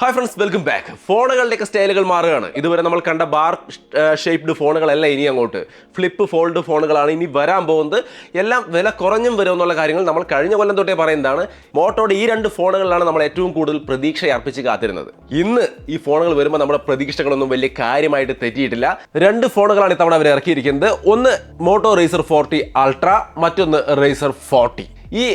Hi friends, welcome back. ഫോണുകളുടെയൊക്കെ സ്റ്റൈലുകൾ മാറുകയാണ്. ഇതുവരെ നമ്മൾ കണ്ട ബാർ ഷേപ്ഡ് ഫോണുകളല്ല ഇനി അങ്ങോട്ട് ഫ്ലിപ്പ് ഫോൾഡ് ഫോണുകളാണ് ഇനി വരാൻ പോകുന്നത്. എല്ലാം വില കുറഞ്ഞും വരും എന്നുള്ള കാര്യങ്ങൾ നമ്മൾ കഴിഞ്ഞ കൊല്ലം തൊട്ടേ പറയുന്നതാണ്. മോട്ടോയുടെ ഈ രണ്ട് ഫോണുകളിലാണ് നമ്മൾ ഏറ്റവും കൂടുതൽ പ്രതീക്ഷ അർപ്പിച്ച് കാത്തിരുന്നത്. ഇന്ന് ഈ ഫോണുകൾ വരുമ്പോൾ നമ്മുടെ പ്രതീക്ഷകളൊന്നും വലിയ കാര്യമായിട്ട് തെറ്റിയിട്ടില്ല. രണ്ട് ഫോണുകളാണ് ഇത്തവണ അവർ ഇറക്കിയിരിക്കുന്നത്. ഒന്ന് മോട്ടോ റേസർ 40 അൾട്ര, മറ്റൊന്ന് റേസർ 40. ഈ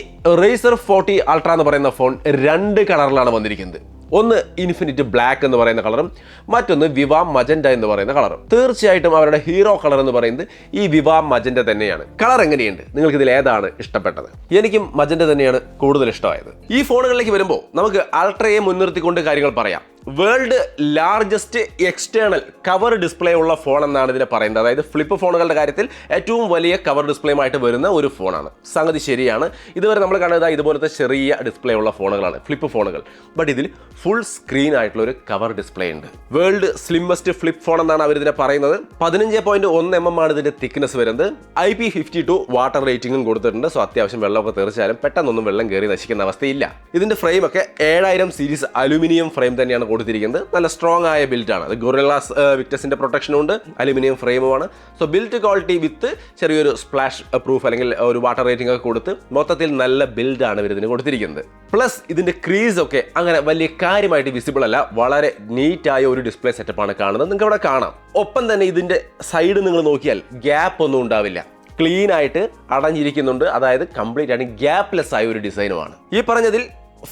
റേസർ 40 അൾട്ര എന്ന് പറയുന്ന ഫോൺ രണ്ട് കളറിലാണ് വന്നിരിക്കുന്നത്. ഒന്ന് ഇൻഫിനിറ്റ് ബ്ലാക്ക് എന്ന് പറയുന്ന കളറും മറ്റൊന്ന് വിവ മജന്റ എന്ന് പറയുന്ന കളറും. തീർച്ചയായിട്ടും അവരുടെ ഹീറോ കളർ എന്ന് പറയുന്നത് ഈ വിവ മജന്റ തന്നെയാണ്. കളർ എങ്ങനെയുണ്ട്? നിങ്ങൾക്ക് ഇതിൽ ഏതാണ് ഇഷ്ടപ്പെട്ടത്? എനിക്കും മജന്റ തന്നെയാണ് കൂടുതൽ ഇഷ്ടമായത്. ഈ ഫോണുകളിലേക്ക് വരുമ്പോൾ നമുക്ക് അൾട്രയെ മുൻനിർത്തിക്കൊണ്ട് കാര്യങ്ങൾ പറയാം. World largest external cover display ഉള്ള ഫോൺ എന്നാണ് ഇതിനെ പറയുന്നത്. അതായത് ഫ്ലിപ്പ് ഫോണുകളുടെ കാര്യത്തിൽ ഏറ്റവും വലിയ കവർ ഡിസ്പ്ലേയുമായിട്ട് വരുന്ന ഒരു ഫോണാണ്. സംഗതി ശരിയാണ്. ഇതുവരെ നമ്മൾ കണ്ടത് ഇതുപോലത്തെ ചെറിയ ഡിസ്പ്ലേ ഉള്ള ഫോണുകളാണ് ഫ്ലിപ്പ് ഫോണുകൾ. ബട്ട് ഇതിൽ ഫുൾ സ്ക്രീൻ ആയിട്ടുള്ള ഒരു കവർ ഡിസ്പ്ലേ ഉണ്ട്. വേൾഡ് സ്ലിമ്മസ്റ്റ് ഫ്ലിപ്പ് ഫോൺ എന്നാണ് അവർ ഇതിനെ പറയുന്നത്. 15.1 mm ആണ് ഇതിന്റെ തിക്നെസ് വരുന്നത്. IP52 വാട്ടർ റേറ്റിംഗും കൊടുത്തിട്ടുണ്ട്. സോ അത്യാവശ്യം വെള്ളമൊക്കെ തീർച്ചയായും പെട്ടെന്നൊന്നും വെള്ളം കയറി നശിക്കുന്ന അവസ്ഥയില്ല. ഇതിന്റെ ഫ്രെയിം ഒക്കെ 7000 സീരീസ് അലുമിനിയം ഫ്രെയിം തന്നെയാണ് കൊടുത്തിരിക്കുന്നത്. നല്ല സ്ട്രോങ് ആയ ബിൽഡാണ്. അത് ഗൊറില്ലാസ് വിക്ടസിന്റെ പ്രൊട്ടക്ഷനും ഉണ്ട്, അലുമിനിയം ഫ്രെയിമുമാണ്. സോ ബിൽഡ് ക്വാളിറ്റി വിത്ത് ചെറിയൊരു സ്പ്ലാഷ് പ്രൂഫ് അല്ലെങ്കിൽ ഒരു വാട്ടർ റേറ്റിംഗ് ഒക്കെ കൊടുത്ത് മൊത്തത്തിൽ നല്ല ബിൽഡാണ് ഇവർ ഇതിന് കൊടുത്തിരിക്കുന്നത്. പ്ലസ് ഇതിന്റെ ക്രീസ് ഒക്കെ അങ്ങനെ വലിയ കാര്യമായിട്ട് വിസിബിൾ അല്ല. വളരെ നീറ്റായ ഒരു ഡിസ്പ്ലേ സെറ്റപ്പാണ് കാണുന്നത്. നിങ്ങൾക്ക് ഇവിടെ കാണാം. ഒപ്പം തന്നെ ഇതിന്റെ സൈഡ് നിങ്ങൾ നോക്കിയാൽ ഗ്യാപ്പ് ഒന്നും ഉണ്ടാവില്ല. ക്ലീൻ ആയിട്ട് അടഞ്ഞിരിക്കുന്നുണ്ട്. അതായത് കംപ്ലീറ്റ് ആയിട്ട് ഗ്യാപ്ലെസ് ആയ ഒരു ഡിസൈനുമാണ്. ഈ പറഞ്ഞതിൽ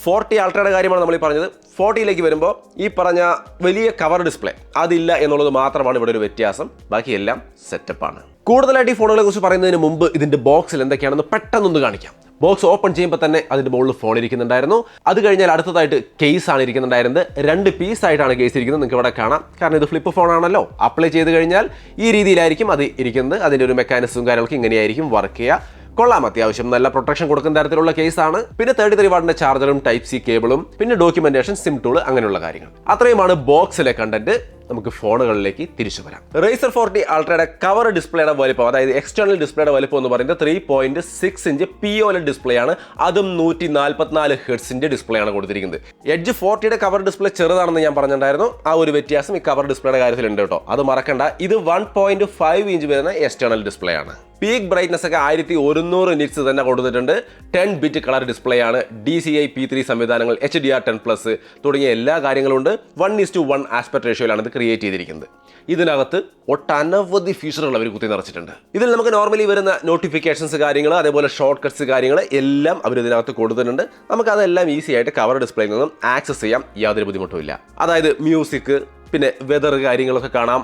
40 അൾട്രയുടെ കാര്യമാണ് നമ്മൾ ഈ പറഞ്ഞത്. 40ലേക്ക് വരുമ്പോൾ ഈ പറഞ്ഞ വലിയ കവർ ഡിസ്പ്ലേ അതില്ല എന്നുള്ളത് മാത്രമാണ് ഇവിടെ ഒരു വ്യത്യാസം. ബാക്കിയെല്ലാം സെറ്റപ്പാണ്. കൂടുതലായിട്ട് ഈ ഫോണുകളെ കുറിച്ച് പറയുന്നതിന് മുമ്പ് ഇതിന്റെ ബോക്സിൽ എന്തൊക്കെയാണെന്ന് പെട്ടെന്നൊന്ന് കാണിക്കാം. ബോക്സ് ഓപ്പൺ ചെയ്യുമ്പോൾ തന്നെ അതിന്റെ മുകളിൽ ഫോൺ ഇരിക്കുന്നുണ്ടായിരുന്നു. അത് കഴിഞ്ഞാൽ അടുത്തതായിട്ട് കേസ് ആണ് ഇരിക്കുന്നുണ്ടായിരുന്നത്. 2 പീസായിട്ടാണ് കേസ് ഇരിക്കുന്നത്. നിങ്ങൾക്ക് ഇവിടെ കാണാം. കാരണം ഇത് ഫ്ലിപ്പ് ഫോൺ ആണല്ലോ. അപ്ലൈ ചെയ്ത് കഴിഞ്ഞാൽ ഈ രീതിയിലായിരിക്കും അത് ഇരിക്കുന്നത്. അതിന്റെ ഒരു മെക്കാനിസവും കാര്യങ്ങളൊക്കെ ഇങ്ങനെയായിരിക്കും വർക്ക് ചെയ്യുക. കൊള്ളാം. അത്യാവശ്യം നല്ല പ്രൊട്ടക്ഷൻ കൊടുക്കുന്ന തരത്തിലുള്ള കേസാണ്. പിന്നെ 33 വാട്ടിന്റെ ചാർജറും ടൈപ്പ് സി കേബിളും പിന്നെ ഡോക്യുമെന്റേഷൻ, സിം ടൂൾ, അങ്ങനെയുള്ള കാര്യങ്ങൾ. അത്രയുമാണ് ബോക്സിലെ കണ്ടന്റ്. നമുക്ക് ഫോണുകളിലേക്ക് തിരിച്ചു വരാം. റേസർ 40 അൾട്രയുടെ കവർ ഡിസ്പ്ലേയുടെ വലിപ്പം, അതായത് എക്സ്റ്റേണൽ ഡിസ്പ്ലേയുടെ വലിപ്പം എന്ന് പറയുന്നത് 3.6 ഇഞ്ച് POLED ഡിസ്പ്ലേ ആണ്. അതും 144 ഹെർട്സിന്റെ ഡിസ്പ്ലേ ആണ് കൊടുത്തിരിക്കുന്നത്. എഡ്ജ് 40യുടെ കവർ ഡിസ്പ്ലേ ചെറുതാണെന്ന് ഞാൻ പറഞ്ഞിട്ടുണ്ടായിരുന്നു. ആ ഒരു വ്യത്യാസം ഈ കവർ ഡിസ്പ്ലേയുടെ കാര്യത്തിലുണ്ട് കേട്ടോ. അത് മറക്കണ്ട. ഇത് 1.5 ഇഞ്ച് വരുന്ന എക്സ്റ്റേണൽ ഡിസ്പ്ലേ ആണ്. പീക്ക് ബ്രൈറ്റ്നസ് ഒക്കെ 1100 നിറ്റ്സ് തന്നെ കൊടുത്തിട്ടുണ്ട്. 10 ബിറ്റ് കളർ ഡിസ്പ്ലേ ആണ്. DCI P3 സംവിധാനങ്ങൾ, HDR10+ തുടങ്ങിയ എല്ലാ കാര്യങ്ങളും ഉണ്ട്. 1:1 ആസ്പെക്ട് റേഷ്യോയിലാണ് ഇത് ക്രിയേറ്റ് ചെയ്തിരിക്കുന്നത്. ഇതിനകത്ത് ഒട്ടനവധി ഫീച്ചറുകൾ അവർ കുത്തി നിറച്ചിട്ടുണ്ട്. ഇതിൽ നമുക്ക് നോർമലി വരുന്ന നോട്ടിഫിക്കേഷൻസ് കാര്യങ്ങൾ, അതേപോലെ ഷോർട്ട് കട്ട്സ് കാര്യങ്ങൾ എല്ലാം അവർ ഇതിനകത്ത് കൊടുത്തിട്ടുണ്ട്. നമുക്ക് അതെല്ലാം ഈസി ആയിട്ട് കവർ ഡിസ്പ്ലേയിൽ നിന്നും ആക്സസ് ചെയ്യാം. യാതൊരു ബുദ്ധിമുട്ടുമില്ല. അതായത് മ്യൂസിക്, പിന്നെ വെതർ കാര്യങ്ങളൊക്കെ കാണാം.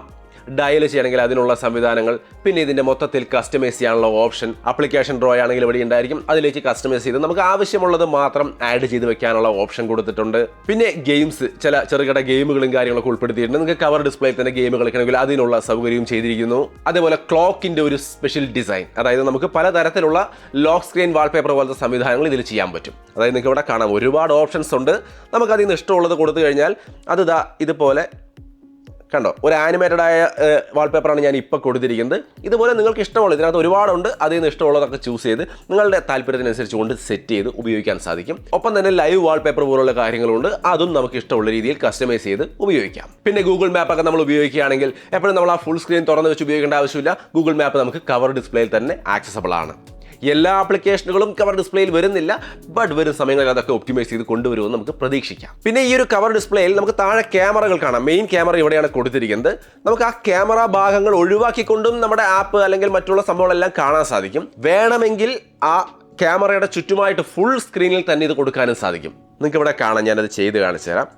ഡയൽ ചെയ്യണമെങ്കിൽ അതിനുള്ള സംവിധാനങ്ങൾ, പിന്നെ ഇതിന്റെ മൊത്തത്തിൽ കസ്റ്റമൈസ് ചെയ്യാനുള്ള ഓപ്ഷൻ, ആപ്ലിക്കേഷൻ ഡ്രോ ആണെങ്കിൽ ഇവിടെ ഉണ്ടായിരിക്കും. അതിലേക്ക് കസ്റ്റമൈസ് ചെയ്ത് നമുക്ക് ആവശ്യമുള്ളത് മാത്രം ആഡ് ചെയ്ത് വെക്കാനുള്ള ഓപ്ഷൻ കൊടുത്തിട്ടുണ്ട്. പിന്നെ ഗെയിംസ്, ചില ചെറുകിട ഗെയിമുകളും കാര്യങ്ങളൊക്കെ ഉൾപ്പെടുത്തിയിട്ടുണ്ട്. നിങ്ങൾക്ക് കവർ ഡിസ്പ്ലേയിൽ തന്നെ ഗെയിം കളിക്കണമെങ്കിൽ അതിനുള്ള സൗകര്യവും ചെയ്തിരിക്കുന്നു. അതേപോലെ ക്ലോക്കിന്റെ ഒരു സ്പെഷ്യൽ ഡിസൈൻ, അതായത് നമുക്ക് പലതരത്തിലുള്ള ലോക്ക് സ്ക്രീൻ വാൾപേപ്പർ പോലത്തെ സംവിധാനങ്ങൾ ഇതിൽ ചെയ്യാൻ പറ്റും. അതായത് നിങ്ങൾക്ക് ഇവിടെ കാണാം ഒരുപാട് ഓപ്ഷൻസ് ഉണ്ട്. നമുക്ക് അതിൽ നിന്ന് ഇഷ്ടമുള്ളത് കൊടുത്തു കഴിഞ്ഞാൽ അത് ഇതുപോലെ കണ്ടോ, ഒരു ആനിമേറ്റഡ് ആയ വാൾപേപ്പറാണ് ഞാൻ ഇപ്പോൾ കൊടുത്തിരിക്കുന്നത്. ഇതുപോലെ നിങ്ങൾക്ക് ഇഷ്ടമുള്ള, ഇതിനകത്ത് ഒരുപാടുണ്ട്. അതിൽ നിന്ന് ഇഷ്ടമുള്ളതൊക്കെ ചൂസ് ചെയ്ത് നിങ്ങളുടെ താല്പര്യത്തിനനുസരിച്ച് കൊണ്ട് സെറ്റ് ചെയ്ത് ഉപയോഗിക്കാൻ സാധിക്കും. ഒപ്പം തന്നെ ലൈവ് വാൾപേപ്പർ പോലുള്ള കാര്യങ്ങളുണ്ട്. അതും നമുക്ക് ഇഷ്ടമുള്ള രീതിയിൽ കസ്റ്റമൈസ് ചെയ്ത് ഉപയോഗിക്കാം. പിന്നെ ഗൂഗിൾ മാപ്പ് ഒക്കെ നമ്മൾ ഉപയോഗിക്കുകയാണെങ്കിൽ എപ്പോഴും നമ്മൾ ആ ഫുൾ സ്ക്രീൻ തുറന്ന് വെച്ച് ഉപയോഗിക്കേണ്ട ആവശ്യമില്ല. ഗൂഗിൾ മാപ്പ് നമുക്ക് കവർ ഡിസ്പ്ലേയിൽ തന്നെ ആക്സസബിൾ ആണ്. എല്ലാ ആപ്ലിക്കേഷനുകളും കവർ ഡിസ്പ്ലേയിൽ വരുന്നില്ല. ബട്ട് വരും സമയങ്ങളിൽ അതൊക്കെ ഒപ്റ്റിമൈസ് ചെയ്ത് കൊണ്ടുവരുമെന്ന് നമുക്ക് പ്രതീക്ഷിക്കാം. പിന്നെ ഈ ഒരു കവർ ഡിസ്പ്ലേയിൽ നമുക്ക് താഴെ ക്യാമറകൾ കാണാം. മെയിൻ ക്യാമറ ഇവിടെയാണ് കൊടുത്തിരിക്കുന്നത്. നമുക്ക് ആ ക്യാമറ ഭാഗങ്ങൾ ഒഴിവാക്കിക്കൊണ്ടും നമ്മുടെ ആപ്പ് അല്ലെങ്കിൽ മറ്റുള്ള സംഭവങ്ങളെല്ലാം കാണാൻ സാധിക്കും. വേണമെങ്കിൽ ആ ക്യാമറയുടെ ചുറ്റുമായിട്ട് ഫുൾ സ്ക്രീനിൽ തന്നെ ഇത് കൊടുക്കാനും സാധിക്കും. നിങ്ങൾക്ക് ഇവിടെ കാണാം. ഞാനത് ചെയ്ത് കാണിച്ചു തരാം.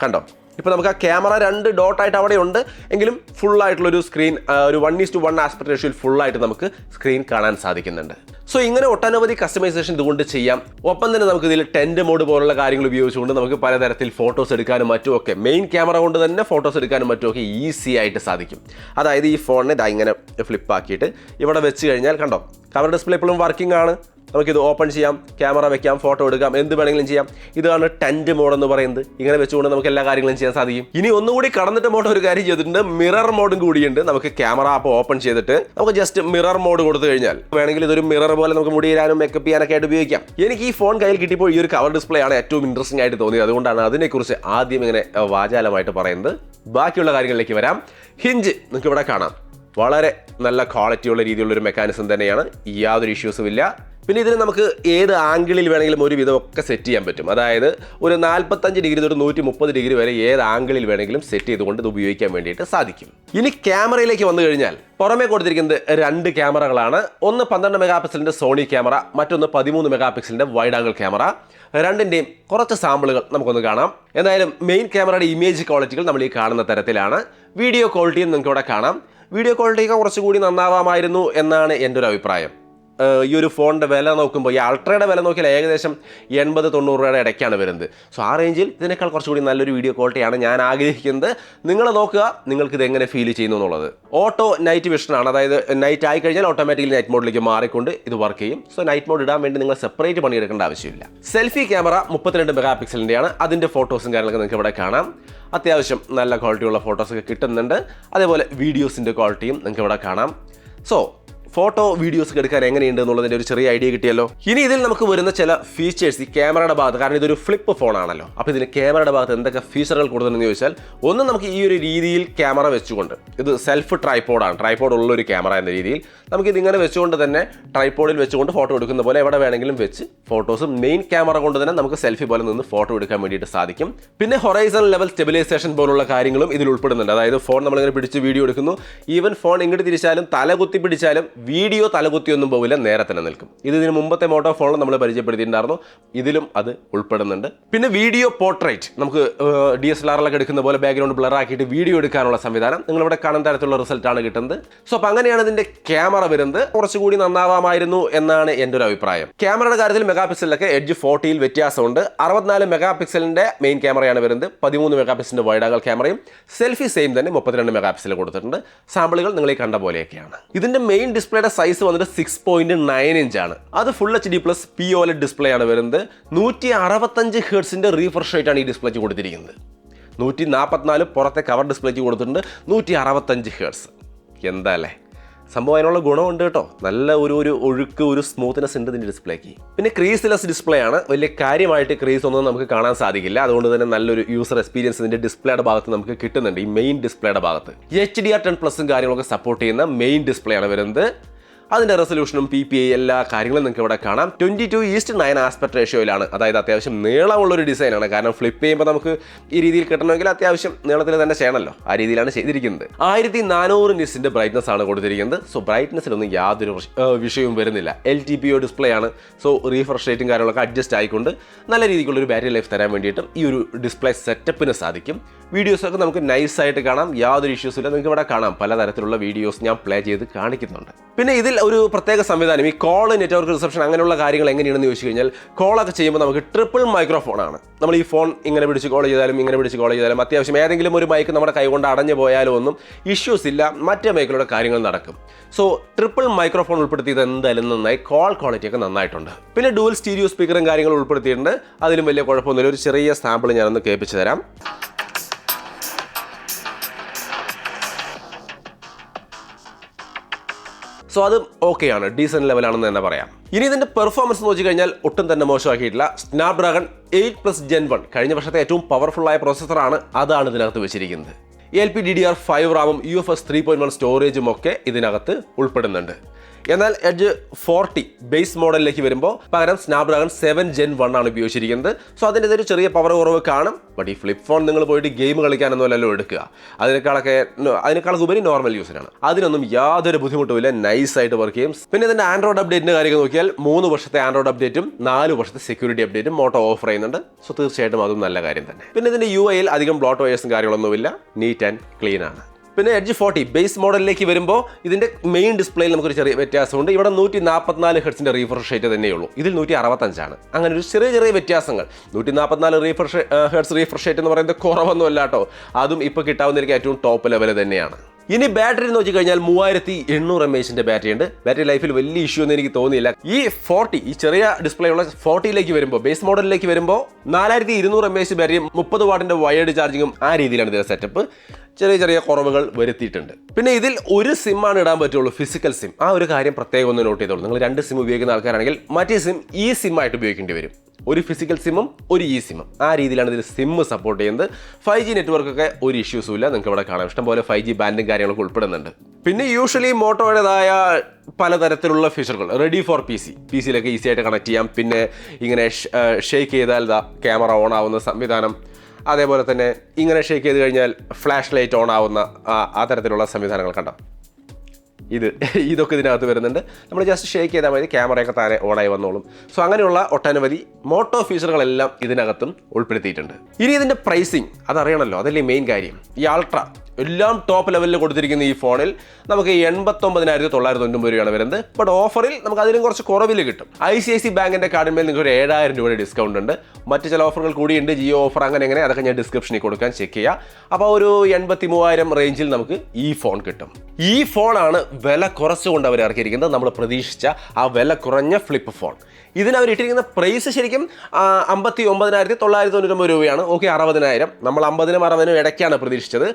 കണ്ടോ, ഇപ്പോൾ നമുക്ക് ആ ക്യാമറ 2 ഡോട്ടായിട്ട് അവിടെ ഉണ്ട്. എങ്കിലും ഫുള്ളായിട്ടുള്ളൊരു സ്ക്രീൻ, ഒരു 1:1 ആസ്പെക്ട് റേഷ്യോയിൽ ഫുള്ളായിട്ട് നമുക്ക് സ്ക്രീൻ കാണാൻ സാധിക്കുന്നുണ്ട്. സോ ഇങ്ങനെ ഒട്ടനവധി കസ്റ്റമൈസേഷൻ ഇതുകൊണ്ട് ചെയ്യാം. ഒപ്പം തന്നെ നമുക്ക് ഇതിൽ ടെൻറ്റ് മോഡ് പോലുള്ള കാര്യങ്ങൾ ഉപയോഗിച്ചുകൊണ്ട് നമുക്ക് പലതരത്തിൽ ഫോട്ടോസ് എടുക്കാനും മറ്റുമൊക്കെ, മെയിൻ ക്യാമറ കൊണ്ട് തന്നെ ഫോട്ടോസ് എടുക്കാനും മറ്റുമൊക്കെ ഈസി ആയിട്ട് സാധിക്കും. അതായത് ഈ ഫോണിനെ ഇങ്ങനെ ഫ്ലിപ്പാക്കിയിട്ട് ഇവിടെ വെച്ച് കഴിഞ്ഞാൽ കണ്ടോ, കവർ ഡിസ്പ്ലേ ഇപ്പോഴും വർക്കിംഗ് ആണ്. നമുക്കിത് ഓപ്പൺ ചെയ്യാം, ക്യാമറ വെക്കാം, ഫോട്ടോ എടുക്കാം, എന്ത് വേണമെങ്കിലും ചെയ്യാം. ഇതാണ് ടെന്റ് മോഡ് എന്ന് പറയുന്നത്. ഇങ്ങനെ വെച്ചുകൊണ്ട് നമുക്ക് എല്ലാ കാര്യങ്ങളും ചെയ്യാൻ സാധിക്കും. ഇനി ഒന്നുകൂടി കടന്നിട്ട് മോഡ് ഒരു കാര്യം ചെയ്തിട്ടുണ്ട്, മിറർ മോഡും കൂടിയുണ്ട്. നമുക്ക് ക്യാമറ ആപ്പ് ഓപ്പൺ ചെയ്തിട്ട് നമുക്ക് ജസ്റ്റ് മിറർ മോഡ് കൊടുത്തു കഴിഞ്ഞാൽ വേണമെങ്കിൽ ഇതൊരു മിറർ പോലെ നമുക്ക് മുടിയിടാനും മേക്കപ്പ് ചെയ്യാനൊക്കെ ആയിട്ട് ഉപയോഗിക്കാം. എനിക്ക് ഈ ഫോൺ കയ്യിൽ കിട്ടിയപ്പോൾ ഈ ഒരു കവർ ഡിസ്പ്ലേ ആണ് ഏറ്റവും ഇൻട്രസ്റ്റിംഗ് ആയിട്ട് തോന്നിയത്. അതുകൊണ്ടാണ് അതിനെക്കുറിച്ച് ആദ്യം ഇങ്ങനെ വാചാലമായിട്ട് പറയുന്നത്. ബാക്കിയുള്ള കാര്യങ്ങളിലേക്ക് വരാം. ഹിഞ്ച് നിങ്ങൾക്ക് ഇവിടെ കാണാം. വളരെ നല്ല ക്വാളിറ്റിയുള്ള രീതിയിലുള്ള ഒരു മെക്കാനിസം തന്നെയാണ്, യാതൊരു ഇഷ്യൂസും ഇല്ല. പിന്നെ ഇതിന് നമുക്ക് ഏത് ആംഗിളിൽ വേണമെങ്കിലും ഒരു വിധമൊക്കെ സെറ്റ് ചെയ്യാൻ പറ്റും. അതായത് ഒരു 45 ഡിഗ്രി തൊട്ട് 130 ഡിഗ്രി വരെ ഏത് ആംഗിളിൽ വേണമെങ്കിലും സെറ്റ് ചെയ്തുകൊണ്ട് ഇത് ഉപയോഗിക്കാൻ വേണ്ടിയിട്ട് സാധിക്കും. ഇനി ക്യാമറയിലേക്ക് വന്നു കഴിഞ്ഞാൽ പുറമേ കൊടുത്തിരിക്കുന്നത് 2 ക്യാമറകളാണ്. ഒന്ന് 12 മെഗാ പിക്സലിൻ്റെ സോണി ക്യാമറ, മറ്റൊന്ന് 13 മെഗാ പിക്സലിൻ്റെ വൈഡ് ആംഗിൾ ക്യാമറ. രണ്ടിൻ്റെയും കുറച്ച് സാമ്പിളുകൾ നമുക്കൊന്ന് കാണാം. എന്തായാലും മെയിൻ ക്യാമറയുടെ ഇമേജ് ക്വാളിറ്റികൾ നമ്മൾ ഈ കാണുന്ന തരത്തിലാണ്. വീഡിയോ ക്വാളിറ്റിയും നിങ്ങൾക്ക് ഇവിടെ കാണാം. വീഡിയോ ക്വാളിറ്റിയൊക്കെ കുറച്ചുകൂടി നന്നാവാമായിരുന്നു എന്നാണ് എൻ്റെ ഒരു അഭിപ്രായം. ഈ ഒരു ഫോണിൻ്റെ വില നോക്കുമ്പോൾ ഈ അൾട്രയുടെ വില നോക്കിയാൽ ഏകദേശം 80-90 രൂപയുടെ ഇടയ്ക്കാണ് വരുന്നത്. സോ ആ റേഞ്ചിൽ ഇതിനേക്കാൾ കുറച്ചുകൂടി നല്ലൊരു വീഡിയോ ക്വാളിറ്റിയാണ് ഞാൻ ആഗ്രഹിക്കുന്നത്. നിങ്ങൾ നോക്കുക നിങ്ങൾക്ക് ഇത് എങ്ങനെ ഫീൽ ചെയ്യുന്നു എന്നുള്ളത്. ഓട്ടോ നൈറ്റ് വിഷനാണ്, അതായത് നൈറ്റ് ആയി കഴിഞ്ഞാൽ ഓട്ടോമാറ്റിക്കലി നൈറ്റ് മോഡിലേക്ക് മാറിക്കൊണ്ട് ഇത് വർക്ക് ചെയ്യും. സോ നൈറ്റ് മോഡ് ഇടാൻ വേണ്ടി നിങ്ങൾ സെപ്പറേറ്റ് പണിയെടുക്കേണ്ട ആവശ്യമില്ല. സെൽഫി ക്യാമറ 32 മെഗാ പിക്സലിൻ്റെയാണ്. അതിൻ്റെ ഫോട്ടോസും കാര്യങ്ങളൊക്കെ നിങ്ങൾക്ക് ഇവിടെ കാണാം. അത്യാവശ്യം നല്ല ക്വാളിറ്റിയുള്ള ഫോട്ടോസൊക്കെ കിട്ടുന്നുണ്ട്. അതേപോലെ വീഡിയോസിൻ്റെ ക്വാളിറ്റിയും നിങ്ങൾക്ക് ഇവിടെ കാണാം. സോ ഫോട്ടോ വീഡിയോസ് ഒക്കെ എടുക്കാൻ എങ്ങനെയുണ്ട് എന്നുള്ളതിൻ്റെ ഒരു ചെറിയ ഐഡിയ കിട്ടിയല്ലോ. ഇനി ഇതിൽ നമുക്ക് വരുന്ന ചില ഫീച്ചേഴ്സ് ഈ ക്യാമറയുടെ ഭാഗത്ത്, കാരണം ഇതൊരു ഫ്ലിപ്പ് ഫോണാണല്ലോ, അപ്പോൾ ഇതിന് ക്യാമറയുടെ ഭാഗത്ത് എന്തൊക്കെ ഫീച്ചറുകൾ കൊടുക്കുന്നുണ്ടെന്ന് ചോദിച്ചാൽ, ഒന്ന് നമുക്ക് ഈ ഒരു രീതിയിൽ ക്യാമറ വെച്ചുകൊണ്ട്, ഇത് സെൽഫ് ട്രൈപോഡാണ്, ട്രൈപോഡ് ഉള്ളൊരു ക്യാമറ എന്ന രീതിയിൽ നമുക്കിത് ഇങ്ങനെ വെച്ചുകൊണ്ട് തന്നെ ട്രൈപോഡിൽ വെച്ചുകൊണ്ട് ഫോട്ടോ എടുക്കുന്ന പോലെ എവിടെ വേണമെങ്കിലും വെച്ച് ഫോട്ടോസ് മെയിൻ ക്യാമറ കൊണ്ട് തന്നെ നമുക്ക് സെൽഫി പോലെ നിന്ന് ഫോട്ടോ എടുക്കാൻ വേണ്ടിയിട്ട് സാധിക്കും. പിന്നെ ഹൊറൈസൺ ലെവൽ സ്റ്റെബിലൈസേഷൻ പോലുള്ള കാര്യങ്ങളും ഇതിൽ ഉൾപ്പെടുന്നുണ്ട്. അതായത് ഫോൺ നമ്മളിങ്ങനെ പിടിച്ച് വീഡിയോ എടുക്കുന്നു, ഈവൻ ഫോൺ ഇങ്ങോട്ട് തിരിച്ചാലും തലകുത്തി പിടിച്ചാലും വീഡിയോ തലകുത്തിയൊന്നും പോവില്ല, നേരെ തന്നെ നിൽക്കും. ഇതിന് മുമ്പത്തെ മോട്ടോ ഫോണിൽ നമ്മൾ പരിചയപ്പെടുത്തിയിട്ടുണ്ടായിരുന്നു, ഇതിലും അത് ഉൾപ്പെടുന്നുണ്ട്. പിന്നെ വീഡിയോ പോർട്രേറ്റ്, നമുക്ക് DSLR-ലൊക്കെ എടുക്കുന്ന പോലെ ബാക്ക്ഗ്രൗണ്ട് ബ്ലർ ആക്കിയിട്ട് വീഡിയോ എടുക്കാനുള്ള സംവിധാനം നിങ്ങളിവിടെ കാണുന്ന തരത്തിലുള്ള റിസൾട്ടാണ് കിട്ടുന്നത്. സോ അപ്പോൾ അങ്ങനെയാണ് ഇതിന്റെ ക്യാമറ വരുന്നത്. കുറച്ചുകൂടി നന്നാവാമായിരുന്നു എന്നാണ് എൻ്റെ ഒരു അഭിപ്രായം. ക്യാമറയുടെ കാര്യത്തിൽ മെഗാ പിക്സലിലൊക്കെ എഡ്ജ് 40-ൽ വ്യത്യാസമുണ്ട്. 64 മെഗാ പിക്സലിന്റെ മെയിൻ ക്യാമറയാണ് വരുന്നത്. 13 മെഗാ പിക്സലിന്റെ വൈഡ് ആംഗിൾ ക്യാമറയും സെൽഫി സെയിം തന്നെ 32 മെഗാ പിക്സൽ കൊടുത്തിട്ടുണ്ട്. സാമ്പിളുകൾ നിങ്ങൾ ഈ കണ്ട പോലെയൊക്കെയാണ്. ഇതിന്റെ മെയിൻ ഡിസ്പ്ലേയുടെ സൈസ് വന്നിട്ട് 6.9 ഇഞ്ചാണ്. അത് ഫുൾ HD+ POLED ഡിസ്പ്ലേ ആണ് വരുന്നത്. 165 ഹെർട്സിന്റെ റീഫ്രഷ് റേറ്റ് ആണ് ഈ ഡിസ്പ്ലേക്ക് കൊടുത്തിരിക്കുന്നത്. 144 പുറത്തെ കവർ ഡിസ്പ്ലേക്ക് കൊടുത്തിട്ടുണ്ട്. 165 ഹെർട്സ്. എന്താ അല്ലേ സംഭവം, അതിനുള്ള ഗുണമുണ്ട് കേട്ടോ. നല്ല ഒരു ഒഴുക്ക്, ഒരു സ്മൂത്ത്നെസ് ഉണ്ട് ഇതിൻ്റെ ഡിസ്പ്ലേക്ക്. പിന്നെ ക്രീസ്ലെസ് ഡിസ്പ്ലേ ആണ്. വലിയ കാര്യമായിട്ട് ക്രീസ് ഒന്നും നമുക്ക് കാണാൻ സാധിക്കില്ല. അതുകൊണ്ട് തന്നെ നല്ലൊരു യൂസർ എക്സ്പീരിയൻസ് ഇതിൻ്റെ ഡിസ്പ്ലേയുടെ ഭാഗത്ത് നമുക്ക് കിട്ടുന്നുണ്ട്. ഈ മെയിൻ ഡിസ്പ്ലേയുടെ ഭാഗത്ത് HDR10+ കാര്യങ്ങളൊക്കെ സപ്പോർട്ട് ചെയ്യുന്ന മെയിൻ ഡിസ്പ്ലേ ആണ് വരുന്നത്. അതിൻ്റെ റെസൊല്യൂഷനും PPI എല്ലാ കാര്യങ്ങളും നിങ്ങൾക്ക് ഇവിടെ കാണാം. 22:9 ആസ്പെക്ട് റേഷ്യോയിലാണ്. അതായത് അത്യാവശ്യം നീളമുള്ളൊരു ഡിസൈനാണ്. കാരണം ഫ്ലിപ്പ് ചെയ്യുമ്പോൾ നമുക്ക് ഈ രീതിയിൽ കിട്ടണമെങ്കിൽ അത്യാവശ്യം നീളത്തിൽ തന്നെ ചെയ്യണമല്ലോ, ആ രീതിയിലാണ് ചെയ്തിരിക്കുന്നത്. 1400 നിറ്റ്സിൻ്റെ ബ്രൈറ്റ്നസ് ആണ് കൊടുത്തിരിക്കുന്നത്. സോ ബ്രൈറ്റ്നസ്സിലൊന്നും യാതൊരു വിഷയവും വരുന്നില്ല. LTPO ഡിസ്പ്ലേ ആണ്. സോ റീഫ്രഷ് റേറ്റും കാര്യങ്ങളൊക്കെ അഡ്ജസ്റ്റ് ആയിക്കൊണ്ട് നല്ല രീതിക്കുള്ളൊരു ബാറ്ററി ലൈഫ് തരാൻ വേണ്ടിയിട്ടും ഈ ഒരു ഡിസ്പ്ലേ സെറ്റപ്പിന് സാധിക്കും. വീഡിയോസൊക്കെ നമുക്ക് നൈസായിട്ട് കാണാം, യാതൊരു ഇഷ്യൂസ് ഇല്ല. നിങ്ങൾക്ക് ഇവിടെ കാണാം, പലതരത്തിലുള്ള വീഡിയോസ് ഞാൻ പ്ലേ ചെയ്ത് കാണിക്കുന്നുണ്ട്. പിന്നെ ഇതിൽ ഒരു പ്രത്യേക സംവിധാനം, ഈ കോൾ, നെറ്റ്വർക്ക് റിസപ്ഷൻ അങ്ങനെയുള്ള കാര്യങ്ങൾ എങ്ങനെയാണെന്ന് ചോദിച്ചു കഴിഞ്ഞാൽ, കോളൊക്കെ ചെയ്യുമ്പോൾ നമുക്ക് ട്രിപ്പിൾ മൈക്രോഫോണാണ്. നമ്മൾ ഈ ഫോൺ ഇങ്ങനെ പിടിച്ച് കോൾ ചെയ്താലും ഇങ്ങനെ പിടിച്ച് കോൾ ചെയ്താലും അത്യാവശ്യം ഏതെങ്കിലും ഒരു മൈക്ക് നമ്മുടെ കൈകൊണ്ട് അടഞ്ഞു പോയാലും ഒന്നും ഇഷ്യൂസ് ഇല്ല, മറ്റേ മൈക്കിലൂടെ കാര്യങ്ങൾ നടക്കും. സോ ട്രിപ്പിൾ മൈക്രോഫോൺ ഉൾപ്പെടുത്തിയത് എന്തായാലും നന്നായി, കോൾ ക്വാളിറ്റി ഒക്കെ നന്നായിട്ടുണ്ട്. പിന്നെ ഡുവൽ സ്റ്റീരിയോ സ്പീക്കറും കാര്യങ്ങളും ഉൾപ്പെടുത്തിയിട്ടുണ്ട്. അതിലും വലിയ കുഴപ്പമൊന്നുമില്ല. ഒരു ചെറിയ സാമ്പിൾ ഞാനൊന്ന് കേൾപ്പിച്ച് തരാം. സോ അത് ഓക്കെയാണ്, ഡീസൻറ്റ് ലെവലാണെന്ന് തന്നെ പറയാം. ഇനി ഇതിൻ്റെ പെർഫോമൻസ് നോക്കി കഴിഞ്ഞാൽ ഒട്ടും തന്നെ മോശമാക്കിയിട്ടില്ല. Snapdragon 8+ Gen 1 കഴിഞ്ഞ വർഷത്തെ ഏറ്റവും പവർഫുള്ളായ പ്രോസസ്സറാണ്, അതാണ് ഇതിനകത്ത് വെച്ചിരിക്കുന്നത്. LPDDR5 റാമും UFS 3.1 സ്റ്റോറേജും ഒക്കെ ഇതിനകത്ത് ഉൾപ്പെടുന്നുണ്ട്. എന്നാൽ എഡ്ജ് 40 ബേസ് മോഡലിലേക്ക് വരുമ്പോൾ പകരം Snapdragon 7 Gen 1 ആണ് ഉപയോഗിച്ചിരിക്കുന്നത്. സോ അതിൻ്റെ ഒരു ചെറിയ പവർ കുറവ് കാണും. ബട്ട് ഈ ഫ്ലിപ്പ് ഫോൺ നിങ്ങൾ പോയിട്ട് ഗെയിം കളിക്കാനൊന്നും അല്ലല്ലോ എടുക്കുക, അതിനേക്കാളൊക്കെ ഉപരി നോർമൽ യൂസിനാണ്. അതിനൊന്നും യാതൊരു ബുദ്ധിമുട്ടുമില്ല, നൈസായിട്ട് വർക്ക് ചെയ്യും. പിന്നെ ഇതിൻ്റെ ആൻഡ്രോയിഡ് അപ്ഡേറ്റിൻ്റെ കാര്യങ്ങൾ നോക്കിയാൽ 3 വർഷത്തെ ആൻഡ്രോയിഡ് അപ്ഡേറ്റും 4 വർഷത്തെ സെക്യൂരിറ്റി അപ്ഡേറ്റും മോട്ടോ ഓഫർ ചെയ്യുന്നുണ്ട്. സോ തീർച്ചയായിട്ടും അതും നല്ല കാര്യം തന്നെ. പിന്നെ ഇതിൻ്റെ UI-ൽ അധികം ബ്ലോട്ട് വയേഴ്സും കാര്യങ്ങളൊന്നുമില്ല, നീറ്റ് ആൻഡ് ക്ലീൻ ആണ്. പിന്നെ എഡ്ജ് 40 ബേസ് മോഡലിലേക്ക് വരുമ്പോൾ ഇതിൻ്റെ മെയിൻ ഡിസ്പ്ലേയിൽ നമുക്കൊരു ചെറിയ വ്യത്യാസമുണ്ട്. ഇവിടെ 144 ഹെർട്സിൻ്റെ റീഫ്രഷ് റേറ്റ് തന്നെയുള്ളൂ, ഇതിൽ 165 ആണ്. അങ്ങനെ ഒരു ചെറിയ വ്യത്യാസങ്ങൾ. 144 ഹെർട്സ് റീഫ്രഷ് റേറ്റ് എന്ന് പറയുന്നത് കുറവൊന്നുമല്ല കേട്ടോ. അതും ഇപ്പോൾ കിട്ടാവുന്നതിലേക്ക് ഏറ്റവും ടോപ്പ് ലെവൽ തന്നെയാണ്. ഇനി ബാറ്ററി നോക്കി കഴിഞ്ഞാൽ 3800 mAh ബാറ്ററി ഉണ്ട്. ബാറ്ററി ലൈഫിൽ വലിയ ഇഷ്യൂ ഒന്നും എനിക്ക് തോന്നിയില്ല. ഈ 40 ഈ ചെറിയ ഡിസ്പ്ലേ ഉള്ള 40ലേക്ക് വരുമ്പോൾ ബേസ് മോഡലിലേക്ക് വരുമ്പോൾ 4200 mAh ബാറ്ററിയും 30 വാട്ടിന്റെ വയേർഡ് ചാർജിങ്ങും ആ രീതിയിലാണ് ഇതിന്റെ സെറ്റപ്പ്. ചെറിയ കുറവുകൾ വരുത്തിയിട്ടുണ്ട്. പിന്നെ ഇതിൽ ഒരു സിമ്മാണ് ഇടാൻ പറ്റുള്ളൂ, ഫിസിക്കൽ സിം. ആ ഒരു കാര്യം പ്രത്യേകം ഒന്ന് നോട്ട് ചെയ്തോളൂ. നിങ്ങൾ 2 സിം ഉപയോഗിക്കുന്ന ആൾക്കാരാണെങ്കിൽ മറ്റേ സിം ഈ സിം ആയിട്ട് ഉപയോഗിക്കേണ്ടി വരും. ഒരു ഫിസിക്കൽ സിമ്മും ഒരു ഇ സിമ്മും ആ രീതിയിലാണ് ഇതിൽ സിം സപ്പോർട്ട് ചെയ്യുന്നത്. 5G നെറ്റ്വർക്കൊക്കെ ഒരു ഇഷ്യൂസും ഇല്ല. നിങ്ങൾക്ക് ഇവിടെ കാണാം ഇഷ്ടംപോലെ 5G ബാൻഡും കാര്യങ്ങളൊക്കെ ഉൾപ്പെടുന്നുണ്ട്. പിന്നെ യൂഷ്വലി മോട്ടോയുടേതായ പലതരത്തിലുള്ള ഫീച്ചറുകൾ റെഡി ഫോർ പി സിയിലൊക്കെ ഈസി ആയിട്ട് കണക്ട് ചെയ്യാം. പിന്നെ ഇങ്ങനെ ഷെയ്ക്ക് ചെയ്താൽ ക്യാമറ ഓൺ ആവുന്ന സംവിധാനം, അതേപോലെ തന്നെ ഇങ്ങനെ ഷെയ്ക്ക് ചെയ്ത് കഴിഞ്ഞാൽ ഫ്ലാഷ് ലൈറ്റ് ഓൺ ആവുന്ന ആ തരത്തിലുള്ള സംവിധാനങ്ങൾ കണ്ടോ. ഇതൊക്കെ ഇതിനകത്ത് വരുന്നുണ്ട്. നമ്മൾ ജസ്റ്റ് ഷേക്ക് ചെയ്താൽ മതി, ക്യാമറയൊക്കെ താനെ ഓണായി വന്നോളും. സോ അങ്ങനെയുള്ള ഒട്ടനവധി മോട്ടോ ഫീച്ചറുകളെല്ലാം ഇതിനകത്തും ഉൾപ്പെടുത്തിയിട്ടുണ്ട്. ഇനി ഇതിൻ്റെ പ്രൈസിങ് അതറിയണമല്ലോ, അതല്ലേ മെയിൻ കാര്യം. ഈ അൾട്ര എല്ലാം ടോപ്പ് ലെവലിൽ കൊടുത്തിരിക്കുന്ന ഈ ഫോണിൽ നമുക്ക് 89,990 രൂപയാണ് വരുന്നത്. ബട്ട് ഓഫറിൽ നമുക്ക് അതിലും കുറച്ച് കുറവിൽ കിട്ടും. ICICI ബാങ്കിൻ്റെ കാർഡിന്മേൽ നിങ്ങൾക്ക് ഒരു 7000 രൂപയുടെ ഡിസ്കൗണ്ട് ഉണ്ട്. മറ്റ് ചില ഓഫറുകൾ കൂടിയുണ്ട്, ജിയോ ഓഫർ അങ്ങനെ അതൊക്കെ ഞാൻ ഡിസ്ക്രിപ്ഷനിൽ കൊടുക്കാൻ ചെക്ക് ചെയ്യുക. അപ്പോൾ ഒരു 83,000 റേഞ്ചിൽ നമുക്ക് ഈ ഫോൺ കിട്ടും. ഈ ഫോണാണ് വില കുറച്ചുകൊണ്ട് അവർ ഇറക്കിയിരിക്കുന്നത്. നമ്മൾ പ്രതീക്ഷിച്ച ആ വില കുറഞ്ഞ ഫ്ലിപ്പ് ഫോൺ. ഇതിനവർ ഇട്ടിരിക്കുന്ന പ്രൈസ് ശരിക്കും 59,990 രൂപയാണ്. ഓക്കെ, 60,000. നമ്മൾ 50,000 60,000 ഇടയ്ക്കാണ് പ്രതീക്ഷിച്ചത്.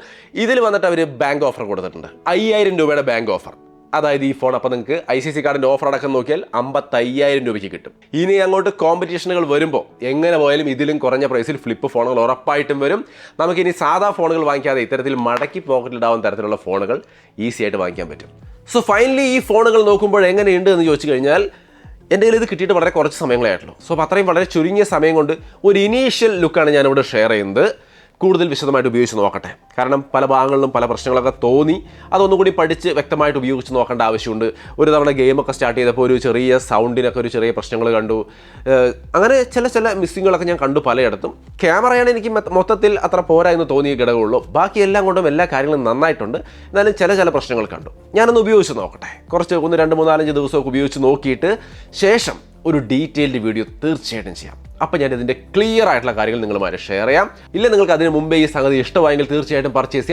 ഇതിൽ വന്നിട്ട് അവർ ബാങ്ക് ഓഫർ കൊടുത്തിട്ടുണ്ട്, 5,000 രൂപയുടെ ബാങ്ക് ഓഫർ. അതായത് ഈ ഫോൺ അപ്പോൾ നിങ്ങൾക്ക് ICICI കാർഡിൻ്റെ ഓഫർ അടക്കം നോക്കിയാൽ 55,000 രൂപയ്ക്ക് കിട്ടും. ഇനി അങ്ങോട്ട് കോമ്പറ്റീഷനുകൾ വരുമ്പോൾ എങ്ങനെ പോയാലും ഇതിലും കുറഞ്ഞ പ്രൈസിൽ ഫ്ലിപ്പ് ഫോണുകൾ ഉറപ്പായിട്ടും വരും. നമുക്കിനി സാധാ ഫോണുകൾ വാങ്ങിക്കാതെ ഇത്തരത്തിൽ മടക്കി പോക്കറ്റിലിടാവുന്ന തരത്തിലുള്ള ഫോണുകൾ ഈസി ആയിട്ട് വാങ്ങിക്കാൻ പറ്റും. സോ ഫൈനലി ഈ ഫോണുകൾ നോക്കുമ്പോൾ എങ്ങനെയുണ്ട് എന്ന് ചോദിച്ചു കഴിഞ്ഞാൽ എൻ്റെ കയ്യിൽ ഇത് കിട്ടിയിട്ട് വളരെ കുറച്ച് സമയങ്ങളേ ആയിട്ടുള്ളൂ. സോ അപ്പോൾ അത്രയും വളരെ ചുരുങ്ങിയ സമയം കൊണ്ട് ഒരു ഇനീഷ്യൽ ലുക്കാണ് ഞാനിവിടെ ഷെയർ ചെയ്യുന്നത്. കൂടുതൽ വിശദമായിട്ട് ഉപയോഗിച്ച് നോക്കട്ടെ, കാരണം പല ഭാഗങ്ങളിലും പല പ്രശ്നങ്ങളൊക്കെ തോന്നി. അതൊന്നുകൂടി പഠിച്ച് വ്യക്തമായിട്ട് ഉപയോഗിച്ച് നോക്കേണ്ട ആവശ്യമുണ്ട്. ഒരു തവണ ഗെയിമൊക്കെ സ്റ്റാർട്ട് ചെയ്തപ്പോൾ ഒരു ചെറിയ സൗണ്ടിനൊക്കെ ഒരു ചെറിയ പ്രശ്നങ്ങൾ കണ്ടു. അങ്ങനെ ചില മിസ്സിങ്ങുകളൊക്കെ ഞാൻ കണ്ടു പലയിടത്തും. ക്യാമറയാണ് എനിക്ക് മൊത്തത്തിൽ അത്ര പോരാ എന്ന് തോന്നിയ ഘടകമുള്ളൂ. ബാക്കി എല്ലാം കൊണ്ടും എല്ലാ കാര്യങ്ങളും നന്നായിട്ടുണ്ട്. എന്നാലും ചില പ്രശ്നങ്ങൾ കണ്ടു. ഞാനൊന്ന് ഉപയോഗിച്ച് നോക്കട്ടെ, കുറച്ച് 1 2 3 4 ദിവസമൊക്കെ ഉപയോഗിച്ച് നോക്കിയിട്ട് ശേഷം ഒരു ഡീറ്റെയിൽഡ് വീഡിയോ തീർച്ചയായിട്ടും ചെയ്യാം. അപ്പോൾ ഞാൻ ഇതിൻ്റെ ക്ലിയർ ആയിട്ടുള്ള കാര്യങ്ങൾ നിങ്ങളുമായി ഷെയർ ചെയ്യാം. ഇല്ല നിങ്ങൾക്ക് അതിന് മുമ്പേ ഈ സംഗതി ഇഷ്ടമായെങ്കിൽ തീർച്ചയായിട്ടും പർച്ചേസ്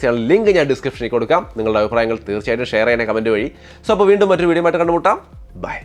ചെയ്യാൻ ലിങ്ക് ഞാൻ ഡിസ്ക്രിപ്ഷനിൽ കൊടുക്കാം. നിങ്ങളുടെ അഭിപ്രായങ്ങൾ തീർച്ചയായിട്ടും ഷെയർ ചെയ്യാൻ കമൻറ്റ് വഴി. സോ അപ്പോൾ വീണ്ടും മറ്റൊരു വീഡിയോ ആയിട്ട് കണ്ടുമുട്ടാം. ബൈ.